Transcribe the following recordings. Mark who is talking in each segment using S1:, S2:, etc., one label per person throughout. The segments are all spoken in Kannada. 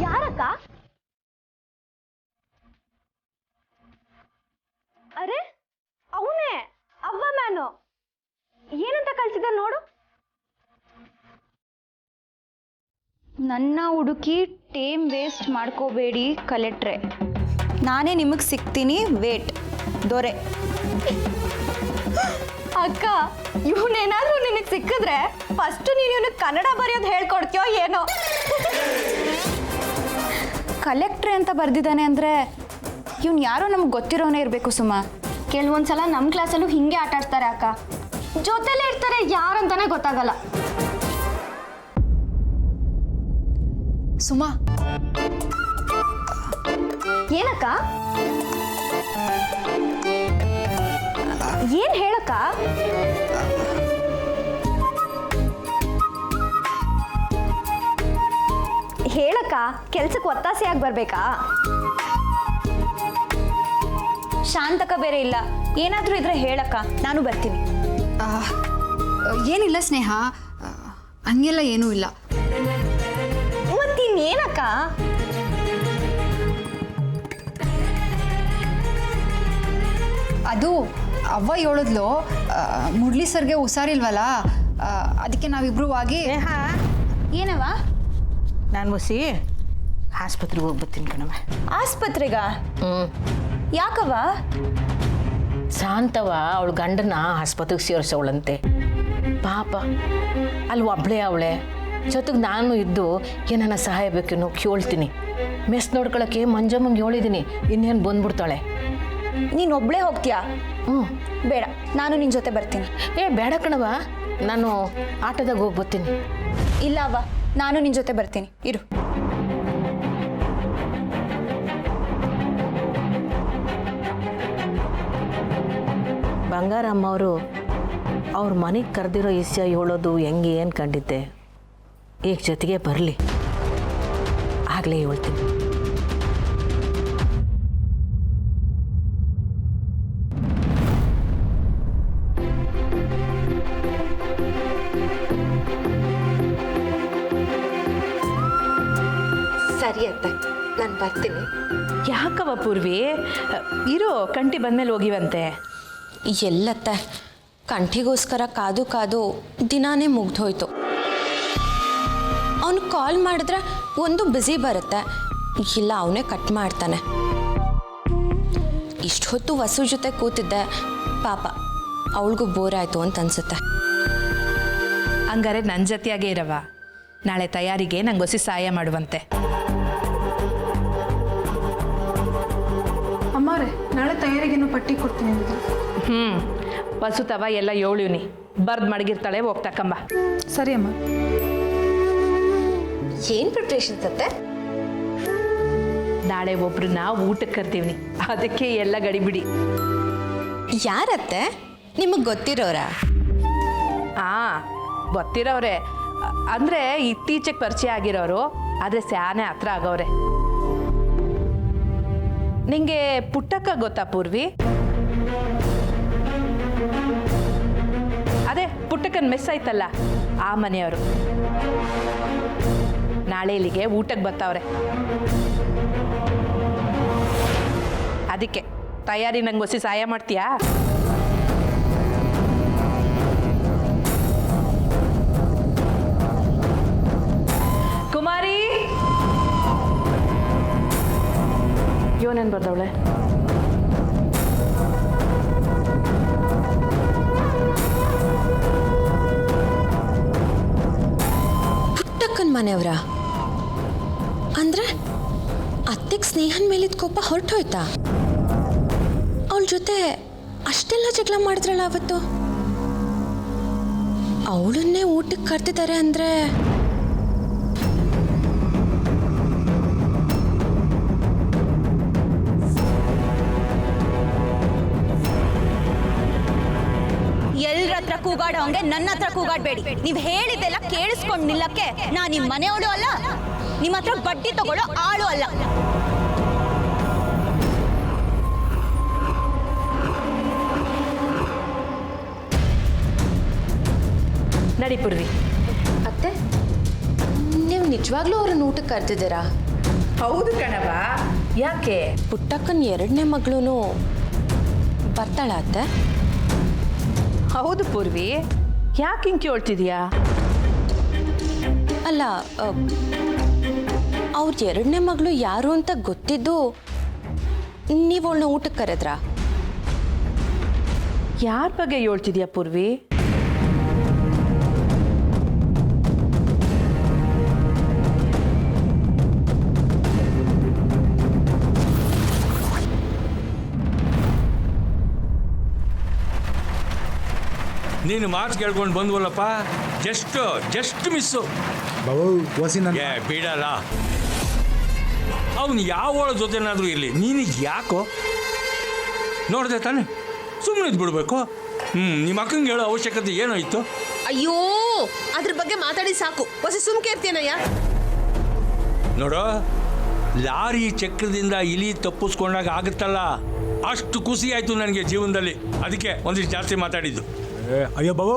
S1: ಯಾರಕ್ಕ? ಅರೆ ಅವನೇ ಅವ್ವ ಮ್ಯಾನು. ಏನಂತ ಕಳ್ಸಿದ ನೋಡು.
S2: ನನ್ನ ಹುಡುಕಿ ಟೈಮ್ ವೇಸ್ಟ್ ಮಾಡ್ಕೋಬೇಡಿ ಕಲೆಕ್ಟ್ರೆ, ನಾನೇ ನಿಮಗೆ ಸಿಗ್ತೀನಿ, ವೇಟ್ ದೊರೆ.
S1: ಅಕ್ಕ, ಇವನೇನಾದ್ರೂ ನಿನಗೆ ಸಿಕ್ಕಿದ್ರೆ ಫಸ್ಟ್ ನೀನು ಇವನಿಗೆ ಕನ್ನಡ ಬರೆಯೋದು ಹೇಳ್ಕೊಡ್ತೀಯೋ ಏನೋ.
S2: ಕಲೆಕ್ಟ್ರೆ ಅಂತ ಬರ್ದಿದ್ದಾನೆ ಅಂದರೆ ಇವ್ನು ಯಾರೋ ನಮ್ಗೆ ಗೊತ್ತಿರೋನೇ ಇರಬೇಕು ಸುಮಾ.
S1: ಕೆಲವೊಂದ್ಸಲ ನಮ್ಮ ಕ್ಲಾಸಲ್ಲೂ ಹಿಂಗೆ ಆಟ ಆಡ್ತಾರೆ ಅಕ್ಕ, ಜೊತೆಲೇ ಇರ್ತಾರೆ, ಯಾರಂತಾನೆ ಗೊತ್ತಾಗಲ್ಲ.
S2: ಸುಮಾ,
S1: ಏನಕ್ಕ? ಏನ್ ಹೇಳಕ್ಕ? ಹೇಳಕ್ಕ, ಕೆಲ್ಸಕ್ಕೆ ಒತ್ತಾಸೆಯಾಗಿ ಬರ್ಬೇಕಾ?
S2: ಶಾಂತಕ ಬೇರೆ ಇಲ್ಲ, ಏನಾದರೂ ಇದ್ರೆ ಹೇಳಕ್ಕ, ನಾನು ಬರ್ತೀನಿ.
S3: ಏನಿಲ್ಲ ಸ್ನೇಹ, ಹಂಗೆಲ್ಲ ಏನೂ ಇಲ್ಲ.
S1: ಮತ್ತಿನ್ನೇನಕ್ಕ?
S3: ಅದು ಅವ್ವ ಹೇಳಿದ್ಲು, ಮುರಳಿ ಸರ್ಗೆ ಹುಷಾರಿಲ್ವಲ್ಲ, ಅದಕ್ಕೆ ನಾವಿಬ್ರು ಆಗಿ.
S2: ಏನವ?
S4: ನಾನು ಬಸಿ ಆಸ್ಪತ್ರೆಗೆ ಹೋಗಿ ಬರ್ತೀನಿ ಕಣವ.
S2: ಆಸ್ಪತ್ರೆಗ? ಯಾಕವ?
S4: ಶಾಂತವ ಅವಳ ಗಂಡನ ಆಸ್ಪತ್ರೆಗೆ ಸೇರಿಸವಳಂತೆ. ಪಾಪ ಅಲ್ಲಿ ಒಬ್ಳೇ ಅವಳೆ, ಜೊತೆಗೆ ನಾನು ಇದ್ದು ಏನನ್ನ ಸಹಾಯ ಬೇಕೇನೋ ಕೇಳ್ತೀನಿ. ಮೆಸ್ ನೋಡ್ಕೊಳಕ್ಕೆ ಮಂಜಮ್ಮಂಗೆ ಹೇಳಿದ್ದೀನಿ, ಇನ್ನೇನು ಬಂದ್ಬಿಡ್ತಾಳೆ.
S2: ನೀನು ಒಬ್ಳೇ ಹೋಗ್ತೀಯಾ? ಬೇಡ, ನಾನು ನಿನ್ನ ಜೊತೆ ಬರ್ತೀನಿ.
S4: ಬೇಡ ಕಣವ, ನಾನು ಆಟೋದಾಗ ಹೋಗಿ ಬರ್ತೀನಿ.
S2: ಇಲ್ಲ ಅವ್ವ, ನಾನು ನಿನ್ನ ಜೊತೆ ಬರ್ತೀನಿ, ಇರು.
S4: ಬಂಗಾರಮ್ಮ ಅವರು ಅವ್ರ ಮನೆಗೆ ಕರೆದಿರೋ ವಿಷಯ ಹೇಳೋದು ಹೆಂಗೆ ಏನು ಕಂಡಿದ್ದೆ. ಈಗ ಜೊತೆಗೆ ಬರಲಿ, ಆಗಲೇ ಹೇಳ್ತೀನಿ.
S1: ಸರಿ ಅತ್ತೆ, ನಾನು ಬರ್ತೀನಿ.
S5: ಯಾಕವ ಪೂರ್ವಿ, ಇರೋ ಕಂಟಿ ಬಂದ್ಮೇಲೆ ಹೋಗಿವಂತೆ.
S6: ಎಲ್ಲತ್ತೆ, ಕಂಠಿಗೋಸ್ಕರ ಕಾದು ಕಾದು ದಿನಾನೇ ಮುಗ್ದೋಯ್ತು. ಅವನು ಕಾಲ್ ಮಾಡಿದ್ರೆ ಒಂದು ಬ್ಯುಸಿ ಬರುತ್ತೆ, ಇಲ್ಲ ಅವನೇ ಕಟ್ ಮಾಡ್ತಾನೆ. ಇಷ್ಟು ಹೊತ್ತು ವಸು ಜೊತೆ ಕೂತಿದ್ದೆ, ಪಾಪ ಅವಳಿಗೂ ಬೋರ್ ಆಯಿತು ಅಂತ ಅನ್ಸುತ್ತೆ.
S5: ಹಂಗಾರೆ ನನ್ನ ಜೊತೆಯಾಗೇ ಇರವ, ನಾಳೆ ತಯಾರಿಗೆ ನಂಗೆ ಹೊಸಿ ಸಹಾಯ ಮಾಡುವಂತೆ.
S7: ಅಮ್ಮಾರೆ, ನಾಳೆ ತಯಾರಿಗೇನು ಪಟ್ಟಿ ಕೊಡ್ತೀನಿ ಅಂತ.
S5: ವಸುತವ ಎಲ್ಲ ಏಳಿವ್ನಿ, ಬರ್ದು ಮಡಗಿರ್ತಾಳೆ, ಹೋಗ್ತಕ್ಕಂಬ.
S7: ಸರಿ ಅಮ್ಮ.
S1: ಏನು ಪ್ರಿಪ್ರೇಷನ್ಸ್ ಅತ್ತೆ?
S5: ನಾಳೆ ಒಬ್ರನ್ನ ಊಟಕ್ಕೆ ಕರ್ತೀವ್ನಿ, ಅದಕ್ಕೆ ಎಲ್ಲ ಗಡಿಬಿಡಿ.
S6: ಯಾರತ್ತೆ? ನಿಮಗೆ ಗೊತ್ತಿರೋರಾ?
S5: ಗೊತ್ತಿರೋರೆ ಅಂದರೆ ಇತ್ತೀಚೆಗೆ ಪರಿಚಯ ಆಗಿರೋರು, ಆದರೆ ಸ್ಯಾನೆ ಹತ್ರ ಆಗವ್ರೆ. ನಿಂಗೆ ಪುಟ್ಟಕ್ಕ ಗೊತ್ತಾ ಪೂರ್ವಿ? ಅದೇ ಪುಟ್ಟಕ್ಕನ ಮೆಸ್ ಆಯ್ತಲ್ಲ, ಆ ಮನೆಯವರು. ನಾಳೆ ಇಲ್ಲಿಗೆ ಊಟಕ್ಕೆ ಬರ್ತಾವ್ರೆ. ಅದಕ್ಕೆ ತಯಾರಿ ನಂಗೆ ಹೊಸಿ ಸಹಾಯ ಮಾಡ್ತೀಯಾ? ಕುಮಾರಿ, ಇವನೇನು ಬರ್ದವಳೆ?
S6: ಪುಟ್ಟಕ್ಕನ ಮನೆಯವರ ಅಂದ್ರೆ ಅತ್ತೆಗೆ ಸ್ನೇಹನ್ ಮೇಲಿದ ಕೋಪ ಹೊರಟೋಯ್ತಾ? ಅವಳ ಜೊತೆ ಅಷ್ಟೆಲ್ಲ ಜಗಳ ಮಾಡಿದ್ರಲ್ಲ ಅವತ್ತು. ಅವಳನ್ನೇ ಊಟಕ್ಕೆ ಕರ್ತಿದ್ದಾರೆ ಅಂದ್ರೆ
S2: ಎಲ್ರ ಹತ್ರ ಕೂಗಾಡೋಂಗೆ ನನ್ನ ಹತ್ರ ಕೂಗಾಡಬೇಡಿ. ನೀವು ಹೇಳಿದ್ದೆಲ್ಲ ಕೇಳಿಸ್ಕೊಂಡು ನಿಲ್ಲಕ್ಕೆ ನಾನು ನಿಮ್ಮ ಮನೆಯವಳು ಅಲ್ಲ, ನಿಮ್ಮ ಹತ್ರ ಬಡ್ಡಿ ತಗೊಳ್ಳೋ ಆಳು ಅಲ್ಲ.
S5: ಮಾತಾಡಿ ಪೂರ್ವಿ.
S6: ಅತ್ತೆ ನೀವು ನಿಜವಾಗ್ಲೂ ಅವ್ರನ್ನ ಊಟಕ್ಕೆ ಕರೆದಿದ್ದೀರಾ?
S5: ಹೌದು ಕಣವ. ಯಾಕೆ?
S6: ಪುಟ್ಟಕ್ಕನ ಎರಡನೇ ಮಗಳೂ ಬರ್ತಾಳ ಅತ್ತೆ?
S5: ಹೌದು ಪೂರ್ವಿ. ಯಾಕೆ ಹಿಂಗೆ ಕೇಳ್ತಿದ್ಯಾ?
S6: ಅಲ್ಲ, ಅವ್ರ ಎರಡನೇ ಮಗಳು ಯಾರು ಅಂತ ಗೊತ್ತಿದ್ದು ನೀವು ಅವಳನ್ನ ಊಟಕ್ಕೆ ಕರೆದ್ರಾ?
S5: ಯಾರ ಬಗ್ಗೆ ಹೇಳ್ತಿದ್ಯಾ ಪೂರ್ವಿ?
S8: ನೀನು ಮಾತು ಕೇಳ್ಕೊಂಡು ಬಂದ್ವಲ್ಲಪ್ಪ, ಜಸ್ಟ್ ಮಿಸ್ಸು. ಏ ಬಿಡಲ್ಲ, ಅವನು ಯಾವಳ ಜೊತೆನಾದರೂ ಇರಲಿ, ನೀನಿಗೆ ಯಾಕೋ ನೋಡಿದೆ ತಾನೆ, ಸುಮ್ಮನೆ ಬಿಡಬೇಕು. ನಿಮ್ಮ ಅಕ್ಕಂಗೆ ಹೇಳೋ ಅವಶ್ಯಕತೆ ಏನಾಯಿತು?
S9: ಅಯ್ಯೋ, ಅದ್ರ ಬಗ್ಗೆ ಮಾತಾಡಿ ಸಾಕು, ಹೊಸ ಸುಮ್ಕೆ ಇರ್ತೀನಯ್ಯ.
S8: ನೋಡೋ, ಲಾರಿ ಚಕ್ರದಿಂದ ಇಲಿ ತಪ್ಪಿಸ್ಕೊಂಡಾಗ ಆಗುತ್ತಲ್ಲ, ಅಷ್ಟು ಖುಷಿ ಆಯಿತು ನನಗೆ ಜೀವನದಲ್ಲಿ. ಅದಕ್ಕೆ ಒಂದಿಷ್ಟು ಜಾಸ್ತಿ ಮಾತಾಡಿದ್ದು.
S10: ಅಯ್ಯೋ ಬಾಬು,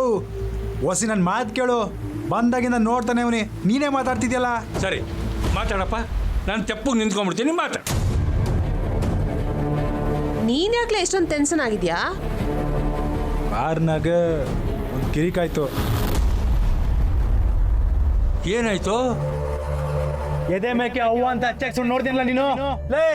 S10: ಹೊಸಿ ನನ್ನ ಮಾತು ಕೇಳು. ಬಂದಾಗಿಂದ ನೋಡ್ತಾನೆ ಅವನಿ, ನೀನೇ ಮಾತಾಡ್ತಿದ್ಯಲ್ಲ.
S8: ಸರಿ ಮಾತಾಡಪ್ಪ, ನಾನು ತೆಪ್ಪಗೆ ನಿಂತ್ಕೊಂಡ್ಬಿಡ್ತೀನಿ, ಮಾತಾಡ.
S9: ನೀನ್ ಯಾಕ್ಲೆ ಎಷ್ಟೊಂದು ಟೆನ್ಷನ್ ಆಗಿದ್ಯಾ?
S10: ಕಾರ್ನಾಗ ಒಂದು ಕಿರಿಕಾಯ್ತು.
S8: ಏನಾಯ್ತು?
S10: ಎದೆ ಮೇಕೆ ಅವ್ವ ಅಂತ ಅಚ್ಚಕ್ಕೆ ನೋಡ್ತೀನಲ್ಲ ನೀನು. ಲೇ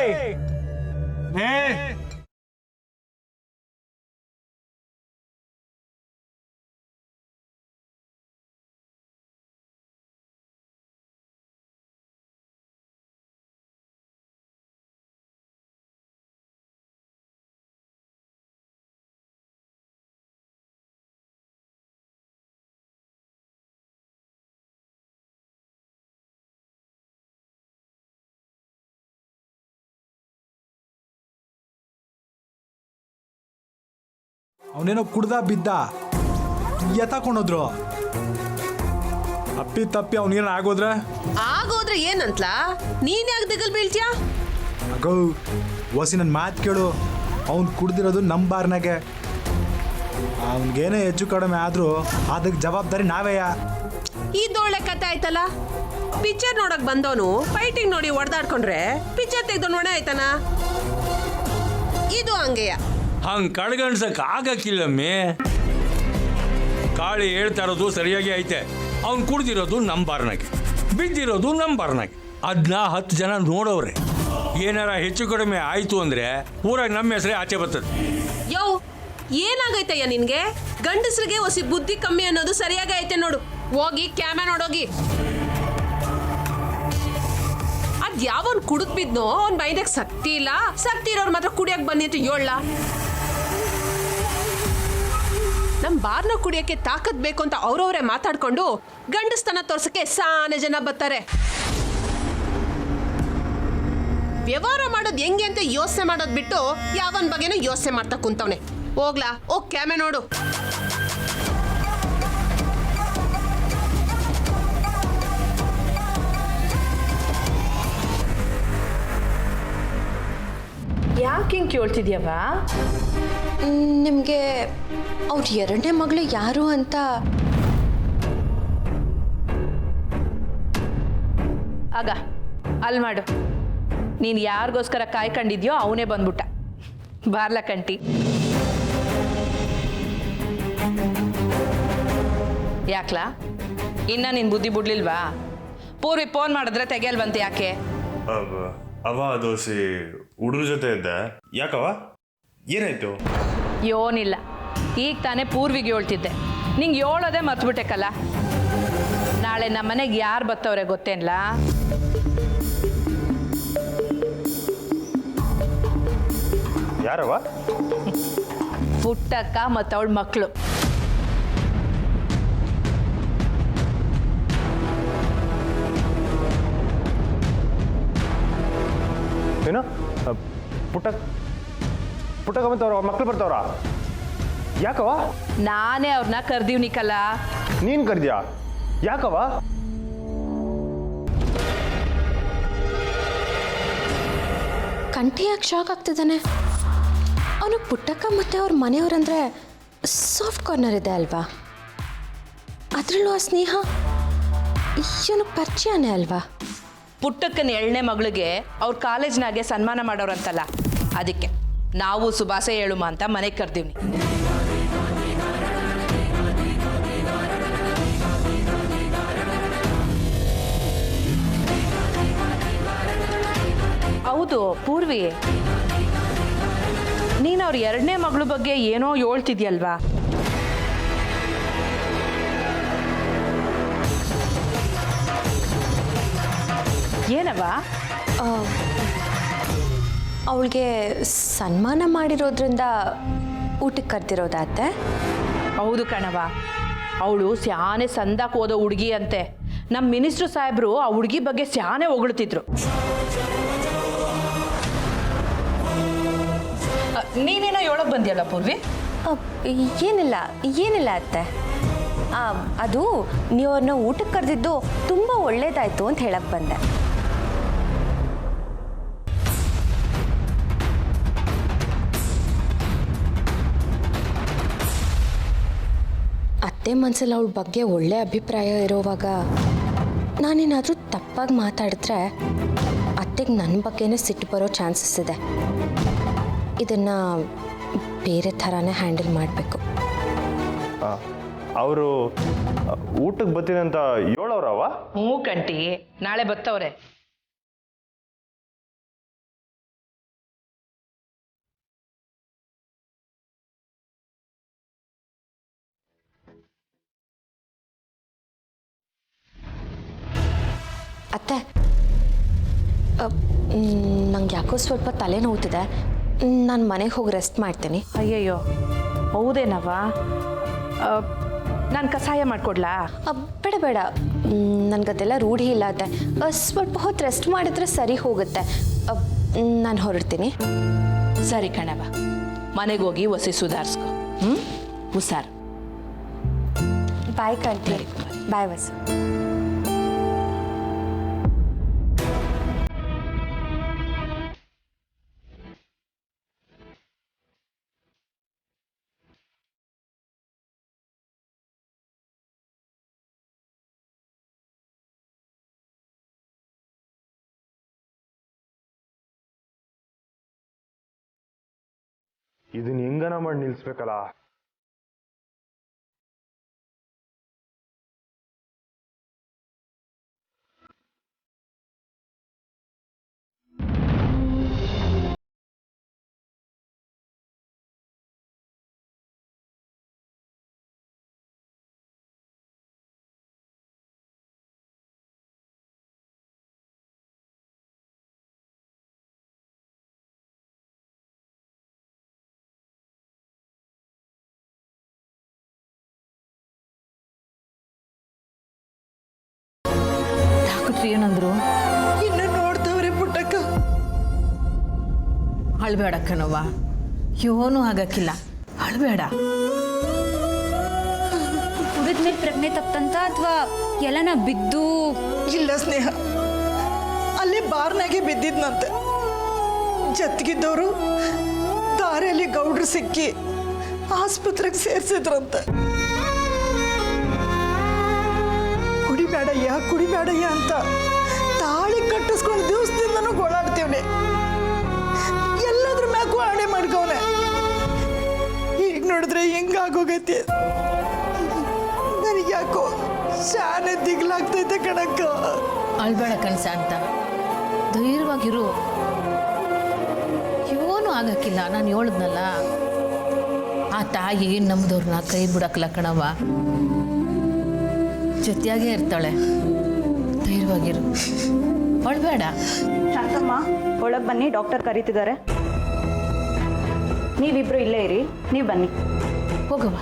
S10: ಅವನೇನೋ ಕುಡ್ದ ಬಿದ್ದ, ಎತ್ತಾಕೊಂಡೋದ್ರು. ಅಪ್ಪಿ ತಪ್ಪಿ ಅವನೇನು
S9: ಆಗೋದ್ರೆ ಏನಂತ್ಲಾ? ನೀನ್ ಯಾಕೆ ದಿಗಲ್ ಬೀಳ್ತೀಯಾ?
S10: ಅಗೋ ಹೊಸಿ ನನ್ನ ಮಾತು ಕೇಳು. ಅವ್ನು ಕುಡ್ದಿರೋದು ನಮ್ಮ ಬಾರ್ನಾಗೆ. ಅವನಿಗೇನೇ ಹೆಚ್ಚು ಕಡಿಮೆ ಆದರೂ ಅದಕ್ಕೆ ಜವಾಬ್ದಾರಿ ನಾವೇಯ.
S9: ಇದೊಳ್ಳೆ ಕತೆ ಆಯ್ತಲ್ಲ. ಪಿಕ್ಚರ್ ನೋಡಕ್ ಬಂದವನು ಫೈಟಿಂಗ್ ನೋಡಿ ಹೊಡೆದಾಡ್ಕೊಂಡ್ರೆ ಪಿಕ್ಚರ್ ತೆಗ್ದು ನೋಡೇ ಆಯ್ತಾನ? ಇದು ಹಂಗೆಯ.
S8: ಹಂಗೆ ಕಡ್ಗಣ್ಸಕ್ಕೆ ಆಗಕ್ಕಿಲ್ಲಮ್ಮೆ. ಕಾಳಿ ಹೇಳ್ತಾ ಇರೋದು ಸರಿಯಾಗಿ ಐತೆ. ಅವ್ನು ಕುಡ್ದಿರೋದು ನಮ್ಮ ಬಾರ್ನಾಗೆ, ಬಿದ್ದಿರೋದು ನಮ್ಮ ಬಾರ್ನಾಗೆ. ಅದನ್ನ 10 ಜನ ನೋಡೋರೆ. ಏನಾರ ಹೆಚ್ಚು ಕಡಿಮೆ ಆಯಿತು ಅಂದರೆ ಊರಾಗ ನಮ್ಮ ಹೆಸರೇ ಆಚೆ ಬರ್ತದೆ.
S9: ಯೋ, ಏನಾಗೈತಯ್ಯ ನಿನ್ಗೆ? ಗಂಡಸ್ರಿಗೆ ಹೊಸಿ ಬುದ್ಧಿ ಕಮ್ಮಿ ಅನ್ನೋದು ಸರಿಯಾಗಿ ಐತೆ ನೋಡು. ಹೋಗಿ ಕ್ಯಾಮೆ ನೋಡೋಗಿ. ಅದ್ ಯಾವನ್ ಕುಡಿದ್ ಬಿದ್ನೋ ಅವ್ನ್ ಮೈದಾಗ ಶಕ್ತಿ ಇಲ್ಲ. ಶಕ್ತಿ ಇರೋರು ಮಾತ್ರ ಕುಡಿಯಕ್ ಬಂದಿತ್ತು ಏಳ್ಲ. ನಮ್ ಬಾರ್ನ ಕುಡಿಯಕ್ಕೆ ತಾಕತ್ ಬೇಕು ಅಂತ ಅವ್ರವ್ರೆ ಮಾತಾಡ್ಕೊಂಡು ಗಂಡಸ್ತನ ತೋರ್ಸಕ್ಕೆ ಸಾನೆ ಜನ ಬರ್ತಾರೆ. ವ್ಯವಹಾರ ಮಾಡೋದು ಹೆಂಗೆ ಅಂತ ಯೋಚನೆ ಮಾಡೋದ್ ಬಿಟ್ಟು ಯಾವನ್ ಬಗ್ಗೆನೂ ಯೋಚನೆ ಮಾಡ್ತಾ ಕುಂತವ್ನೆ. ಹೋಗ್ಲಾ, ಹೋಗ್ ಕ್ಯಾಮೆ ನೋಡು.
S5: ಯಾಕೆ ಹಿಂಗೆ ಕೇಳ್ತಿದ್ಯವ?
S6: ನಿಮಗೆ ಅವ್ರ ಎರಡನೇ ಮಗಳು ಯಾರು ಅಂತ?
S5: ಆಗ ಅಲ್ಲಿ ಮಾಡು. ನೀನು ಯಾರಿಗೋಸ್ಕರ ಕಾಯ್ಕೊಂಡಿದ್ಯೋ ಅವನೇ ಬಂದ್ಬಿಟ್ಟ. ಬಾರ್ಲ ಕಂಟಿ. ಯಾಕ್ಲಾ ಇನ್ನ ನಿನ್ ಬುದ್ಧಿ ಬಿಡ್ಲಿಲ್ವಾ? ಪೂರ್ವಿ ಫೋನ್ ಮಾಡಿದ್ರೆ ತೆಗಿಯಲ್ವಂತೆ ಯಾಕೆ?
S11: ಅವ ದೋಸೆ ಹುಡುಗ ಜೊತೆ ಇದ್ದೆ. ಯಾಕವ, ಏನಾಯ್ತು?
S5: ಯೋನಿಲ್ಲ, ಈಗ ತಾನೇ ಪೂರ್ವಿಗೆ ಹೇಳ್ತಿದ್ದೆ. ನಿಂಗೆ ಹೇಳೋದೇ ಮರ್ತ್ಬಿಟ್ಟೆಕಲ್ಲ. ನಾಳೆ ನಮ್ಮ ಮನೆಗೆ ಯಾರು ಬರ್ತವ್ರೆ ಗೊತ್ತೇನ್ಲ?
S11: ಯಾರವ?
S5: ಪುಟ್ಟಕ್ಕ ಮತ್ತು ಅವಳ ಮಕ್ಕಳು.
S11: ಏನು ಪುಟ್ಟಕ್ಕ ಮತ್ತು ಅವ್ರ ಮಕ್ಕಳು ಬರ್ತಾವ್ರ? ಯಾಕವ?
S5: ನಾನೇ ಅವ್ರನ್ನ ಕರ್ದೀವ್ನಿಕಲ್ಲ.
S11: ನೀನು ಕರ್ದ್ಯಾ? ಯಾಕವ?
S6: ಕಂಠಿ ಯಾಕೆ ಶಾಕ್ ಆಗ್ತಿದ್ದಾನೆ? ಅವನು ಪುಟ್ಟಕ್ಕ ಮತ್ತು ಅವ್ರ ಮನೆಯವ್ರಂದ್ರೆ ಸಾಫ್ಟ್ ಕಾರ್ನರ್ ಇದೆ ಅಲ್ವಾ? ಅದರಲ್ಲೂ ಆ ಸ್ನೇಹ ಇವನು ಪರಿಚಯನೇ ಅಲ್ವಾ?
S5: ಪುಟ್ಟಕ್ಕನ 7ನೇ ಮಗಳಿಗೆ ಅವ್ರ ಕಾಲೇಜ್ನಾಗೆ ಸನ್ಮಾನ ಮಾಡೋರಂತಲ್ಲ, ಅದಕ್ಕೆ ನಾವು ಸುಭಾಷ ಹೇಳುಮ ಅಂತ ಮನೆಗೆ ಕರ್ದೀವಿ. ಹೌದು ಪೂರ್ವಿ, ನೀನು ಅವ್ರ 2ನೇ ಮಗಳ ಬಗ್ಗೆ ಏನೋ ಹೇಳ್ತಿದ್ಯಲ್ವಾ? ಏನವ?
S6: ಅವಳಿಗೆ ಸನ್ಮಾನ ಮಾಡಿರೋದ್ರಿಂದ ಊಟಕ್ಕೆ ಕರೆದಿರೋದಾತೆ?
S5: ಹೌದು ಕಣವ, ಅವಳು ಸ್ಯಾನೆ ಸಂದಾಕ್ ಓದೋ ಹುಡುಗಿ ಅಂತೆ. ನಮ್ಮ ಮಿನಿಸ್ಟ್ರು ಸಾಹೇಬರು ಆ ಹುಡುಗಿ ಬಗ್ಗೆ ಸ್ಯಾನೆ ಹೊಗಳ್ತಿದ್ರು. ನೀನೇನೋ ಹೇಳಕ್ ಬಂದಿಯಲ್ಲ ಪೂರ್ವಿ?
S6: ಏನಿಲ್ಲ ಅತ್ತೆ. ಅದು ನೀವು ಅವ್ರನ್ನ ಊಟಕ್ಕೆ ಕರೆದಿದ್ದು ತುಂಬ ಒಳ್ಳೇದಾಯ್ತು ಅಂತ ಹೇಳಕ್ ಬಂದೆ. ಅತ್ತೆ ಮನಸ್ಸಲ್ಲಿ ಅವಳ ಬಗ್ಗೆ ಒಳ್ಳೆ ಅಭಿಪ್ರಾಯ ಇರೋವಾಗ ನಾನೇನಾದರೂ ತಪ್ಪಾಗಿ ಮಾತಾಡಿದ್ರೆ ಅತ್ತೆಗೆ ನನ್ನ ಬಗ್ಗೆನೇ ಸಿಟ್ಟು ಬರೋ ಚಾನ್ಸಸ್ ಇದೆ. ಇದನ್ನು ಬೇರೆ ಥರನೇ ಹ್ಯಾಂಡಲ್ ಮಾಡಬೇಕು.
S11: ಅವರು ಊಟಕ್ಕೆ ಬರ್ತೀನಿ ಅಂತ ಹೇಳೋರವ?
S5: ಹ್ಞೂ ಕಂಟಿ, ನಾಳೆ ಬತ್ತವ್ರೆ.
S6: ಅತ್ತೆ, ನಂಗೆ ಯಾಕೋ ಸ್ವಲ್ಪ ತಲೆ ನೋವ್ತಿದೆ. ನಾನು ಮನೆಗೆ ಹೋಗಿ ರೆಸ್ಟ್ ಮಾಡ್ತೀನಿ.
S5: ಅಯ್ಯಯ್ಯೋ, ಹೌದೇನವ? ನಾನು ಕಷಾಯ ಮಾಡಿಕೊಡ್ಲಾ?
S6: ಬೇಡ, ನನಗದೆಲ್ಲ ರೂಢಿ ಇಲ್ಲ ಅತ್ತೆ. ಸ್ವಲ್ಪ ಹೊತ್ತು ರೆಸ್ಟ್ ಮಾಡಿದ್ರೆ ಸರಿ ಹೋಗುತ್ತೆ. ನಾನು ಹೊರಡ್ತೀನಿ.
S5: ಸರಿ ಕಣವ, ಮನೆಗೆ ಹೋಗಿ ಒಸಿ ಸುಧಾರಿಸ್ಕೊ. ಹುಷಾರು.
S6: ಬಾಯ್ ಕಂಟಿ. ಬಾಯ್ ವಸು.
S11: ಇದನ್ನ ಹೆಂಗನ ಮಾಡಿ ನಿಲ್ಸ್ಬೇಕಲ್ಲ.
S4: ಏನಂದ್ರು?
S7: ಇನ್ನು ನೋಡ್ತವ್ರೆ ಪುಟ್ಟಕ್ಕ.
S4: ಅಳ್ಬೇಡಕ್ಕನವ್ವ, ಏನೂ ಆಗಕ್ಕಿಲ್ಲ, ಅಳ್ಬೇಡ.
S2: ಕುಡಿದ್ಮೇಲೆ ಪ್ರಜ್ಞೆ ತಪ್ಪಂತ ಅಥವಾ ಎಲ್ಲನ ಬಿದ್ದು?
S7: ಇಲ್ಲ ಸ್ನೇಹ, ಅಲ್ಲೇ ಬಾರ್ನಾಗೆ ಬಿದ್ದಿದ್ನಂತೆ. ಜತ್ಗಿದ್ದವರು ದಾರಿಯಲ್ಲಿ ಗೌಡ್ರು ಸಿಕ್ಕಿ ಆಸ್ಪತ್ರೆಗೆ ಸೇರಿಸಿದ್ರಂತೆ. ಕುಡಿಬೇಡಯ್ಯ ಅಂತ ತಾಳಿ ಕಟ್ಟಿಸ್ಕೊಂಡು ದಿವಸದಿಂದನೂ ಗೋಳಾಡ್ತೀವನೆ. ಎಲ್ಲದ್ರ ಮ್ಯಾಗೂ ಆಣೆ ಮಾಡ್ಕವನೆ. ಈಗ ನೋಡಿದ್ರೆ ಹೆಂಗಾಗೋಗೈತಿ. ನನಗೆ ಯಾಕೋ ಶಾನೆ ದಿಗ್ಲಾಗ್ತೈತೆ ಕಣಕ್ಕ.
S4: ಅಳ್ಬೇಡ ಕನ್ಸ ಅಂತ ಧೈರ್ಯವಾಗಿರು, ಏನೂ ಆಗಕ್ಕಿಲ್ಲ. ನಾನು ಹೇಳಿದ್ನಲ್ಲ, ಆ ತಾಯಿ ನಮ್ದವ್ರನ್ನ ಕೈ ಬಿಡಕ್ಲ ಕಣವ್ವ, ಜೊತೆಯಾಗೇ ಇರ್ತಾಳೆ. ಧೈರ್ಯವಾಗಿರು, ಅಳ್ಬೇಡ.
S2: ಶಾಂತಮ್ಮ, ಒಳಗೆ ಬನ್ನಿ, ಡಾಕ್ಟರ್ ಕರೀತಿದ್ದಾರೆ. ನೀವಿಬ್ರು ಇಲ್ಲೇ ಇರಿ, ನೀವು ಬನ್ನಿ.
S4: ಹೋಗವ್ವ.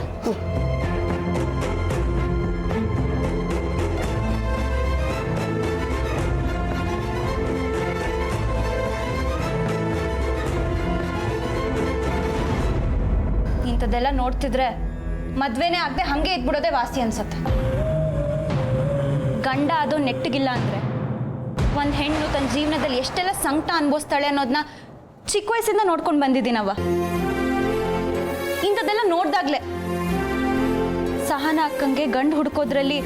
S2: ಇಂಥದ್ದೆಲ್ಲ ನೋಡ್ತಿದ್ರೆ ಮದ್ವೆನೇ ಆಗದೆ ಹಂಗೆ ಇದ್ಬಿಡೋದೇ ವಾಸಿ ಅನ್ಸತ್ತೆ. ಗಂಡ ಅದು ನೆಟ್ಟಗಿಲ್ಲ ಅಂದರೆ ಒಂದು ಹೆಣ್ಣು ತನ್ನ ಜೀವನದಲ್ಲಿ ಎಷ್ಟೆಲ್ಲ ಸಂಕಟ ಅನುಭವಿಸ್ತಾಳೆ ಅನ್ನೋದನ್ನ ಚಿಕ್ಕ ವಯಸ್ಸಿಂದ ನೋಡ್ಕೊಂಡು ಬಂದಿದ್ದೀನವ್ವ. ಇಂಥದ್ದೆಲ್ಲ ನೋಡ್ದಾಗ್ಲೇ ಸಹನ ಅಕ್ಕಂಗೆ ಗಂಡು ಹುಡ್ಕೋದ್ರಲ್ಲಿ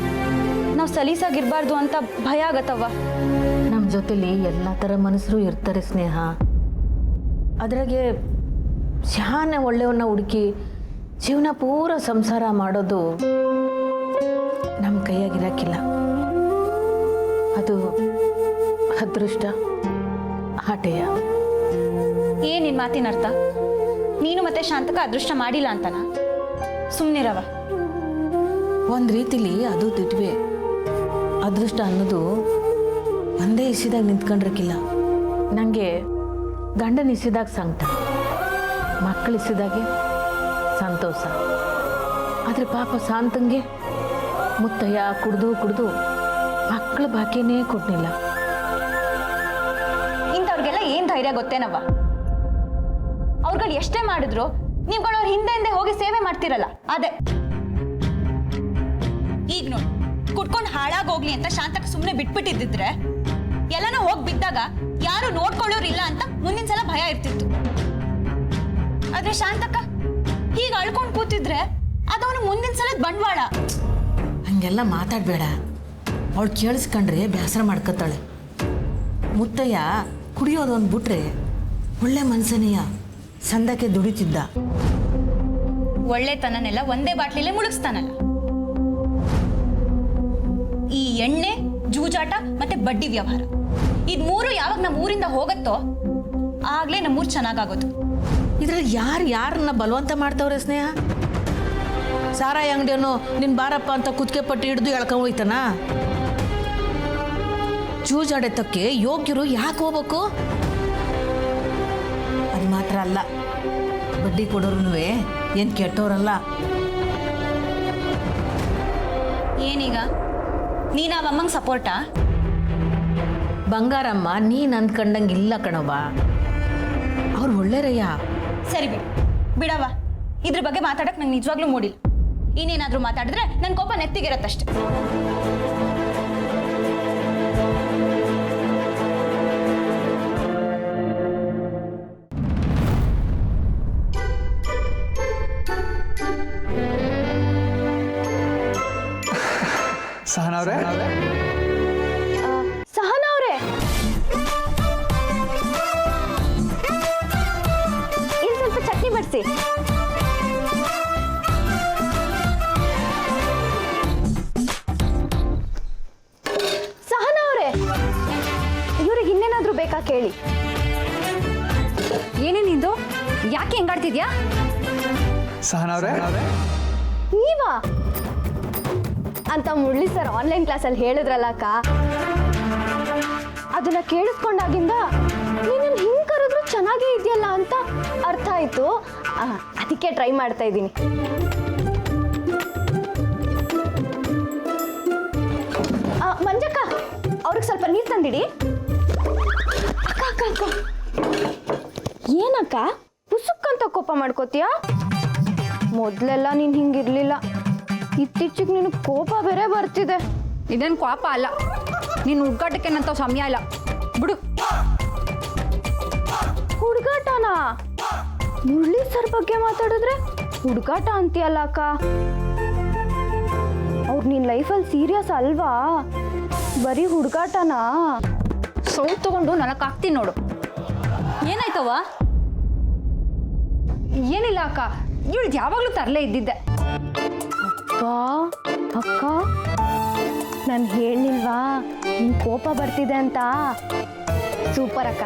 S2: ನಾವು ಸಲೀಸಾಗಿರ್ಬಾರ್ದು ಅಂತ ಭಯ ಆಗತ್ತವ್ವ.
S4: ನಮ್ಮ ಜೊತೆಲಿ ಎಲ್ಲ ಥರ ಮನುಷ್ಯರು ಇರ್ತಾರೆ ಸ್ನೇಹ. ಅದ್ರಾಗೆ ಶಾನೆ ಒಳ್ಳೆಯವನ್ನ ಹುಡುಕಿ ಜೀವನ ಪೂರ ಸಂಸಾರ ಮಾಡೋದು ನಮ್ಮ ಕೈಯಾಗಿರಕ್ಕಿಲ್ಲ. ಅದು ಅದೃಷ್ಟ, ಆಟೆಯ.
S2: ಏನಿನ್ ಮಾತಿನ ಅರ್ಥ? ನೀನು ಮತ್ತೆ ಶಾಂತಕ ಅದೃಷ್ಟ ಮಾಡಿಲ್ಲ ಅಂತನಾ? ಸುಮ್ಮನಿರವ.
S4: ಒಂದು ರೀತಿಲಿ ಅದು ದಿಟ್ವೆ. ಅದೃಷ್ಟ ಅನ್ನೋದು ಒಂದೇ ಇಸಿದಾಗ ನಿಂತ್ಕೊಂಡಿರಕ್ಕಿಲ್ಲ. ನನಗೆ ಗಂಡನ ಇಸಿದಾಗ ಸಂಕಟ, ಮಕ್ಕಳು ಇಸಿದಾಗೆ ಸಂತೋಷ. ಆದರೆ ಪಾಪ ಶಾಂತಂಗೆ ಮುತ್ತಯ್ಯ ಕುಡ್ದು ಮಕ್ಕಳ ಬಾಕಿನೇ ಕೊಡ್ನಿಲ್ಲ.
S2: ಇಂಥವ್ರಿಗೆಲ್ಲ ಏನ್ ಧೈರ್ಯ ಗೊತ್ತೇನವ್ವ? ಅವ್ರುಗಳು ಎಷ್ಟೇ ಮಾಡಿದ್ರು ನೀವುಗಳು ಅವ್ರ ಹಿಂದೆ ಹೋಗಿ ಸೇವೆ ಮಾಡ್ತಿರಲ್ಲ, ಅದೇ. ಈಗ ನೋಡಿ, ಕುಟ್ಕೊಂಡು ಹಾಳಾಗೋಗ್ಲಿ ಅಂತ ಶಾಂತಕ ಸುಮ್ಮನೆ ಬಿಟ್ಬಿಟ್ಟಿದ್ದಿದ್ರೆ ಎಲ್ಲಾನ ಹೋಗಿ ಬಿದ್ದಾಗ ಯಾರು ನೋಡ್ಕೊಳ್ಳೋರಿಲ್ಲ ಅಂತ ಮುಂದಿನ ಸಲ ಭಯ ಇರ್ತಿತ್ತು. ಆದ್ರೆ ಶಾಂತಕ ಈಗ ಅಳ್ಕೊಂಡು ಕೂತಿದ್ರೆ ಅದವನು ಮುಂದಿನ ಸಲದ ಬಂಡವಾಳ.
S4: ಹಂಗೆಲ್ಲ ಮಾತಾಡಬೇಡ. ಅವಳು ಕೇಳಿಸ್ಕೊಂಡ್ರೆ ಬೇಸರ ಮಾಡ್ಕೊತಾಳೆ. ಮುತ್ತಯ್ಯ ಕುಡಿಯೋದೊಂದು ಬಿಟ್ರೆ ಒಳ್ಳೆ ಮನ್ಸನೆಯ ಸಂದಕ್ಕೆ ದುಡಿತಿದ್ದ.
S2: ಒಳ್ಳೆತನನೆಲ್ಲ ಒಂದೇ ಬಾಟ್ಲಿಲೆ ಮುಳುಗಿಸ್ತಾನಲ್ಲ. ಈ ಎಣ್ಣೆ, ಜೂಜಾಟ ಮತ್ತೆ ಬಡ್ಡಿ ವ್ಯವಹಾರ, ಇದ್ ಮೂರು ಯಾವಾಗ ನಮ್ಮ ಊರಿಂದ ಹೋಗತ್ತೋ ಆಗ್ಲೇ ನಮ್ಮೂರು ಚೆನ್ನಾಗಾಗೋದು.
S4: ಇದ್ರಲ್ಲಿ ಯಾರನ್ನ ಬಲವಂತ ಮಾಡ್ತವ್ರೆ ಸ್ನೇಹ? ಸಾರಾಯಿ ಅಂಗಡಿಯನ್ನು ನಿನ್ ಬಾರಪ್ಪ ಅಂತ ಕುತ್ತಿಗೆ ಪಟ್ಟಿ ಹಿಡಿದು ಎಳ್ಕೊಂಡು ಹೋಯ್ತಾನ? ಜೂಜಾಡೆತ್ತಕ್ಕೆ ಯೋಗ್ಯರು ಯಾಕೆ ಹೋಗ್ಬೇಕು? ಅದು ಮಾತ್ರ ಅಲ್ಲ, ಬಡ್ಡಿ ಕೊಡೋರು ಏನು ಕೆಟ್ಟವ್ರಲ್ಲ.
S2: ಏನೀಗ ನೀನ್ ಆ ಅಮ್ಮಂಗೆ ಸಪೋರ್ಟಾ?
S4: ಬಂಗಾರಮ್ಮ ನೀನು ಅಂದ್ಕೊಂಡಂಗಿಲ್ಲ ಕಣವ್ವ. ಅವ್ರು ಒಳ್ಳೆರಯ್ಯ.
S2: ಸರಿ ಬಿಡವ, ಇದ್ರ ಬಗ್ಗೆ ಮಾತಾಡಕ್ ನಂಗೆ ನಿಜವಾಗ್ಲೂ ಮೂಡಿಲ್ಲ. ಇನ್ನೇನಾದ್ರೂ ಮಾತಾಡಿದ್ರೆ ನನ್ನ ಕೋಪ ನೆತ್ತಿಗಿರತ್ತಷ್ಟೆ.
S7: ಸಹನ ಅವ್ರೆ,
S1: ಸಹನ ಅವರೇ, ಇಲ್ಲಿ ಸ್ವಲ್ಪ ಚಟ್ನಿ ಬಡಿಸಿ. ಸಹನ ಅವರೇ, ಇವ್ರಿಗೆ ಇನ್ನೇನಾದ್ರೂ ಬೇಕಾ ಕೇಳಿ.
S3: ಏನೇನಿಂದು? ಯಾಕೆ ಹೆಂಗಾಡ್ತಿದ್ಯಾ?
S7: ಸಹನ ಅವ್ರೆ,
S1: ನೀವಾ ಅಂತ ಮುರಳಿ ಸರ್ ಆನ್ಲೈನ್ ಕ್ಲಾಸಲ್ಲಿ ಹೇಳಿದ್ರಲ್ಲ ಅಕ್ಕ, ಅದನ್ನ ಕೇಳಿಸ್ಕೊಂಡಾಗಿಂದ ನೀನು ಹಿಂಗೆ ಕರೆದ್ರು ಚೆನ್ನಾಗೇ ಇದೆಯಲ್ಲ ಅಂತ ಅರ್ಥ ಆಯ್ತು. ಅದಕ್ಕೆ ಟ್ರೈ ಮಾಡ್ತಾ ಇದ್ದೀನಿ. ಮಂಜಕ್ಕ, ಅವ್ರಿಗೆ ಸ್ವಲ್ಪ ನೀರು ತಂದಿಡಿ. ಅಕ್ಕ ಅಕ್ಕ ಅಕ್ಕ, ಏನಕ್ಕ ಪುಸುಕ್ಕಂತ ಕೋಪ ಮಾಡ್ಕೋತೀಯಾ? ಮೊದಲೆಲ್ಲ ನೀನು ಹಿಂಗಿರ್ಲಿಲ್ಲ, ಇತ್ತೀಚೆಗೆ ನಿನಗೆ ಕೋಪ ಬೇರೆ ಬರ್ತಿದೆ.
S3: ಇದೇನು ಕೋಪ ಅಲ್ಲ, ನೀನು ಹುಡ್ಗಾಟಕ್ಕೆ ನಂತ ಸಮಯ ಇಲ್ಲ ಬಿಡು.
S1: ಹುಡುಗಾಟನಾ? ಮುರಳಿ ಸರ್ ಬಗ್ಗೆ ಮಾತಾಡಿದ್ರೆ ಹುಡುಗಾಟ ಅಂತೀಯಲ್ಲ ಅಕ್ಕ. ಅವ್ರು ನಿನ್ನ ಲೈಫಲ್ಲಿ ಸೀರಿಯಸ್ ಅಲ್ವಾ? ಬರೀ ಹುಡುಗಾಟನಾ?
S3: ಸೌ ತಗೊಂಡು ನನಗೆ ಹಾಕ್ತೀನಿ ನೋಡು.
S2: ಏನಾಯ್ತವ?
S3: ಏನಿಲ್ಲ ಅಕ್ಕ, ಇವಳು ಯಾವಾಗಲೂ ತರಲೇ ಇದ್ದಿದ್ದೆ.
S1: ಅಕ್ಕ, ನಾನು ಹೇಳಿಲ್ವಾ ನಿನ್ ಕೋಪ ಬರ್ತಿದೆ ಅಂತ? ಸೂಪರ್ ಅಕ್ಕ,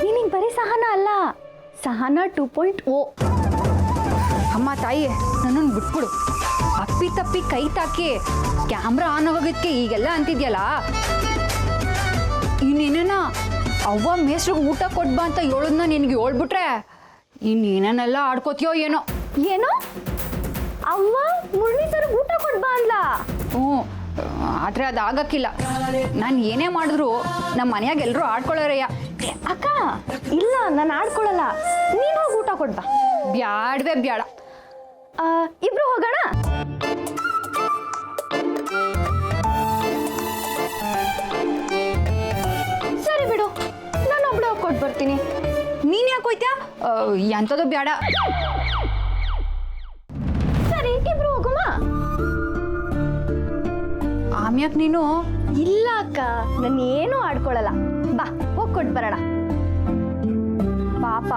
S1: ನೀನಿನ್ ಬರೀ ಸಹನ ಅಲ್ಲ, ಸಹನ 2.0.
S3: ಅಮ್ಮ ತಾಯಿ, ನನ್ನನ್ನು ಬಿಟ್ಬಿಡು. ಅಪ್ಪಿ ತಪ್ಪಿ ಕೈ ತಾಕಿ ಕ್ಯಾಮ್ರಾ ಆನ್ ಆಗೋದಕ್ಕೆ ಈಗೆಲ್ಲ ಅಂತಿದ್ಯಲ್ಲ. ಇನ್ನೇನ ಅವ್ವ ಮೇಸ್ರಿಗೆ ಊಟ ಕೊಡ್ಬಾ ಅಂತ ಹೇಳೋದನ್ನ ನಿನಗೆ ಹೇಳ್ಬಿಟ್ರೆ ಇನ್ನೇನೆಲ್ಲ ಆಡ್ಕೋತೀಯೋ ಏನೋ.
S1: ಏನೋ ಅವ್ವ ಮುರಳಿ ಸರ್ ಊಟ ಕೊಡ್ಬಾ ಅನ್ಲ?
S3: ಆದರೆ ಅದು ಆಗಕ್ಕಿಲ್ಲ. ನಾನು ಏನೇ ಮಾಡಿದ್ರು ನಮ್ಮ ಮನೆಯಾಗ ಎಲ್ಲರೂ ಆಡ್ಕೊಳ್ಳೋರಯ್ಯ.
S1: ಅಕ್ಕ ಇಲ್ಲ, ನಾನು ಆಡ್ಕೊಳ್ಳಲ್ಲ, ನೀನು ಹೋಗಿ ಊಟ ಕೊಡ್ಬಾ.
S3: ಬ್ಯಾಡ್ವೇ ಬ್ಯಾಡ.
S1: ಇಬ್ರು ಹೋಗೋಣ. ಸರಿ ಬಿಡು, ನಾನು ಒಬ್ಳು ಹೋಗಿ ಕೊಟ್ಟು ಬರ್ತೀನಿ.
S3: ನೀನು ಯಾಕೆ ಹೋಯ್ತ್ಯಾ? ಎಂಥದ್ದು ಬ್ಯಾಡ.
S1: ಸರಿ, ಇಬ್ರು ಹೋಗುಮ.
S3: ರಮ್ಯಾಕ್ ನೀನು
S1: ಇಲ್ಲ ಅಕ್ಕ ನಾನು ಏನೂ ಆಡ್ಕೊಳಲ್ಲ. ಬಾ ಹೋಗಿ ಕೊಟ್ಟು ಬರೋಣ. ಪಾಪ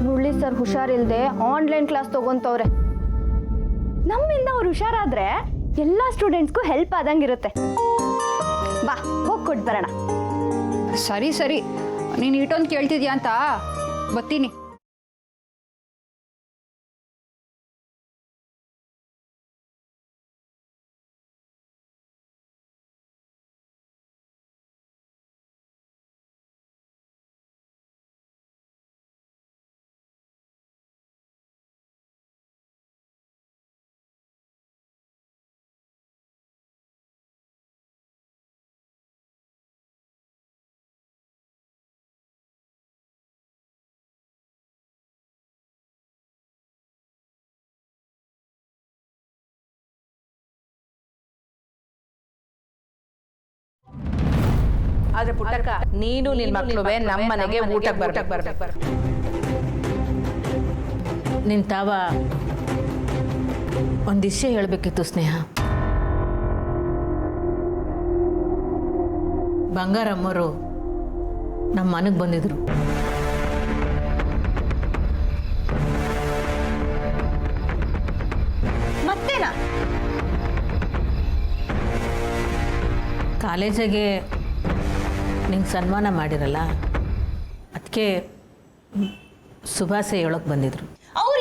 S1: ಮುರಳಿ ಸರ್ ಹುಷಾರಿಲ್ದೆ ಆನ್ಲೈನ್ ಕ್ಲಾಸ್ ತಗೊಂತವ್ರೆ. ನಮ್ಮಿಂದ ಅವ್ರು ಹುಷಾರಾದ್ರೆ ಎಲ್ಲ ಸ್ಟೂಡೆಂಟ್ಸ್ಗೂ ಹೆಲ್ಪ್ ಆದಂಗಿರುತ್ತೆ. ಬಾ ಹೋಗಿ ಕೊಟ್ಟು ಬರೋಣ.
S3: ಸರಿ ಸರಿ, ನೀನು ಇಟೊಂದು ಕೇಳ್ತಿದ್ಯಾ ಅಂತ ಬರ್ತೀನಿ.
S5: ಆದ್ರೆ ಪುಟ್ಟಕ್ಕ, ನೀನು ನಿನ್ ಮಕ್ಳುವೆ ನಮ್ಮ ಮನೆಗೆ ಊಟಕ್ಕೆ ಬರ್ಬೇಕು.
S4: ನಿನ್ನ ತಾವ ಒಂದು ವಿಷಯ ಹೇಳಬೇಕಿತ್ತು ಸ್ನೇಹ. ಬಂಗಾರಮ್ಮರು ನಮ್ಮ ಮನೆಗೆ ಬಂದಿದ್ರು.
S2: ಮತ್ತೇನಾ?
S4: ಕಾಲೇಜಿಗೆ ನಿಂಗೆ ಸನ್ಮಾನ ಮಾಡಿರಲ್ಲ, ಅದಕ್ಕೆ ಶುಭಾಶಯ ಹೇಳೋಕೆ ಬಂದಿದ್ರು.
S2: ಅವ್ರು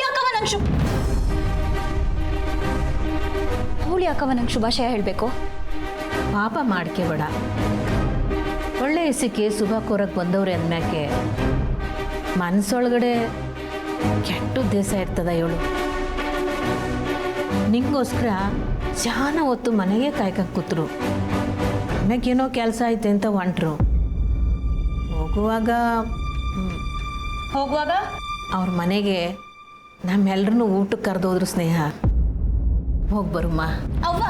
S2: ಯಾಕವ ನಂಗೆ ಶುಭಾಶಯ ಹೇಳಬೇಕು?
S4: ಪಾಪ ಮಾಡ್ಕೋಬೇಡ. ಒಳ್ಳೆ ಹೆಸಕ್ಕೆ ಶುಭ ಕೋರಕ್ಕೆ ಬಂದವ್ರೆ ಅಂದ್ಮ್ಯಾಕೆ ಮನಸ್ಸೊಳಗಡೆ ಕೆಟ್ಟ ಉದ್ದೇಶ ಇರ್ತದ ಹೇಳು. ನಿಂಗೋಸ್ಕರ ಜಾನ ಹೊತ್ತು ಮನೆಗೆ ಕಾಯ್ಕೊಂಡು ಕೂತ್ರು. ಆಮ್ಯಾಗೇನೋ ಕೆಲಸ ಐತೆ ಅಂತ ಹೊಂಟ್ರು. ಹೋಗುವಾಗ ಅವ್ರ ಮನೆಗೆ ನಮ್ಮೆಲ್ಲರನ್ನೂ ಊಟಕ್ಕೆ ಕರೆದೋದ್ರು ಸ್ನೇಹ. ಹೋಗಿ ಬರುಮ್ಮ.
S2: ಅವ್ವ